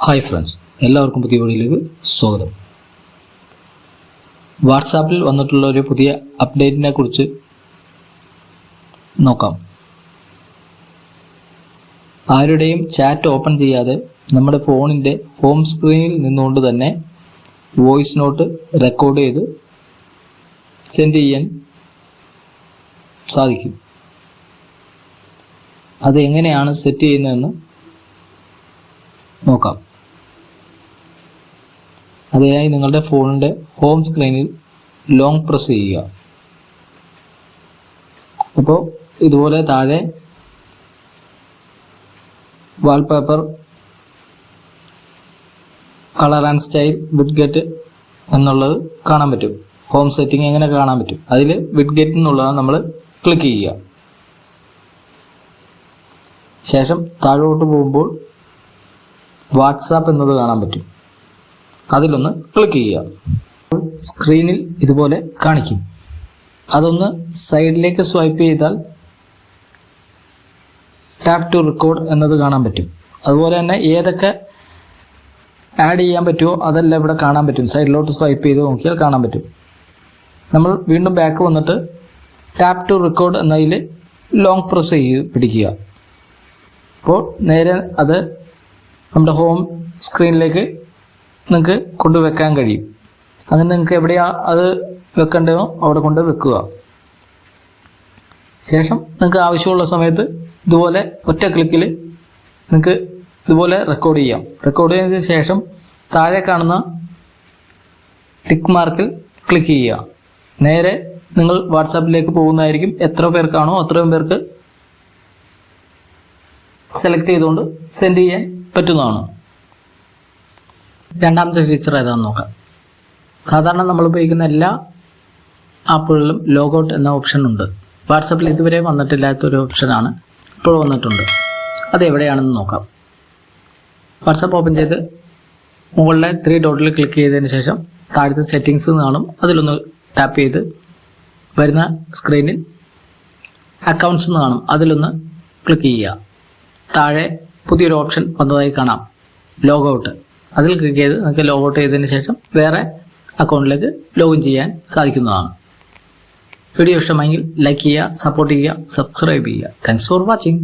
Hi friends, എല്ലാവർക്കും പുതിയ വീഡിയോയിലേക്ക് സ്വാഗതം. വാട്സാപ്പിൽ വന്നിട്ടുള്ള ഒരു പുതിയ അപ്ഡേറ്റിനെ കുറിച്ച് നോക്കാം. ആരുടെയും ചാറ്റ് ഓപ്പൺ ചെയ്യാതെ നമ്മുടെ ഫോണിൻ്റെ ഹോം സ്ക്രീനിൽ നിന്നുകൊണ്ട് തന്നെ വോയിസ് നോട്ട് റെക്കോർഡ് ചെയ്ത് സെൻഡ് ചെയ്യാൻ സാധിക്കും. അത് എങ്ങനെയാണ് സെറ്റ് ചെയ്യുന്നതെന്ന് നോക്കാം. അതിനായി നിങ്ങളുടെ ഫോണിൻ്റെ ഹോം സ്ക്രീനിൽ ലോങ് പ്രസ് ചെയ്യുക. അപ്പോൾ ഇതുപോലെ താഴെ വാൾപേപ്പർ, കളർ ആൻഡ് സ്റ്റൈൽ, വിഡ്ഗെറ്റ് എന്നുള്ളത് കാണാൻ പറ്റും. ഹോം സെറ്റിംഗ് എങ്ങനെ കാണാൻ പറ്റും. അതിൽ വിഡ്ഗെറ്റ് എന്നുള്ളതാണ് നമ്മൾ ക്ലിക്ക് ചെയ്യുക. ശേഷം താഴോട്ട് പോകുമ്പോൾ വാട്സാപ്പ് എന്നത് കാണാൻ പറ്റും. അതിലൊന്ന് ക്ലിക്ക് ചെയ്യുക. സ്ക്രീനിൽ ഇതുപോലെ കാണിക്കും. അതൊന്ന് സൈഡിലേക്ക് സ്വൈപ്പ് ചെയ്താൽ ടാപ്പ് ടു റെക്കോർഡ് എന്നത് കാണാൻ പറ്റും. അതുപോലെ തന്നെ ഏതൊക്കെ ആഡ് ചെയ്യാൻ പറ്റുമോ അതെല്ലാം ഇവിടെ കാണാൻ പറ്റും. സൈഡിലോട്ട് സ്വൈപ്പ് ചെയ്ത് നോക്കിയാൽ കാണാൻ പറ്റും. നമ്മൾ വീണ്ടും ബാക്ക് വന്നിട്ട് ടാപ്പ് ടു റെക്കോർഡ് എന്നതിൽ ലോങ് പ്രസ് പിടിക്കുക. അപ്പോൾ നേരെ അത് നമ്മുടെ ഹോം സ്ക്രീനിലേക്ക് നിങ്ങൾക്ക് കൊണ്ടുവെക്കാൻ കഴിയും. അങ്ങനെ നിങ്ങൾക്ക് എവിടെയാണ് അത് വെക്കേണ്ടതോ അവിടെ കൊണ്ട് വെക്കുക. ശേഷം നിങ്ങൾക്ക് ആവശ്യമുള്ള സമയത്ത് ഇതുപോലെ ഒറ്റ ക്ലിക്കിൽ നിങ്ങൾക്ക് ഇതുപോലെ റെക്കോർഡ് ചെയ്യാം. റെക്കോർഡ് ചെയ്തതിന് ശേഷം താഴെ കാണുന്ന ടിക്ക് മാർക്കിൽ ക്ലിക്ക് ചെയ്യുക. നേരെ നിങ്ങൾ വാട്സാപ്പിലേക്ക് പോകുന്നതായിരിക്കും. എത്ര പേർക്കാണോ അത്രയും പേർക്ക് സെലക്ട് ചെയ്തുകൊണ്ട് സെൻഡ് ചെയ്യാൻ പറ്റുന്നതാണ്. രണ്ടാമത്തെ ഫീച്ചർ ഏതാണെന്ന് നോക്കാം. സാധാരണ നമ്മൾ ഉപയോഗിക്കുന്ന എല്ലാ ആപ്പുകളിലും ലോഗൗട്ട് എന്ന ഓപ്ഷൻ ഉണ്ട്. വാട്സാപ്പിൽ ഇതുവരെ വന്നിട്ടില്ലാത്തൊരു ഓപ്ഷനാണ് ഇപ്പോൾ വന്നിട്ടുണ്ട്. അതെവിടെയാണെന്ന് നോക്കാം. വാട്സാപ്പ് ഓപ്പൺ ചെയ്ത് മുകളിലെ 3 ഡോട്ടിൽ ക്ലിക്ക് ചെയ്തതിന് ശേഷം താഴത്തെ സെറ്റിങ്സ് കാണും. അതിലൊന്ന് ടാപ്പ് ചെയ്ത് വരുന്ന സ്ക്രീനിൽ അക്കൗണ്ട്സ് എന്ന് കാണും. അതിലൊന്ന് ക്ലിക്ക് ചെയ്യുക. താഴെ പുതിയൊരു ഓപ്ഷൻ വന്നതായി കാണാം, ലോഗൗട്ട്. അതിൽ ക്ലിക്ക് ചെയ്ത് നിങ്ങൾക്ക് ലോഗൗട്ട് ചെയ്തതിന് ശേഷം വേറെ അക്കൗണ്ടിലേക്ക് ലോഗിൻ ചെയ്യാൻ സാധിക്കുന്നതാണ്. വീഡിയോ ഇഷ്ടമെങ്കിൽ ലൈക്ക് ചെയ്യുക, സപ്പോർട്ട് ചെയ്യുക, സബ്സ്ക്രൈബ് ചെയ്യുക. Thanks for watching.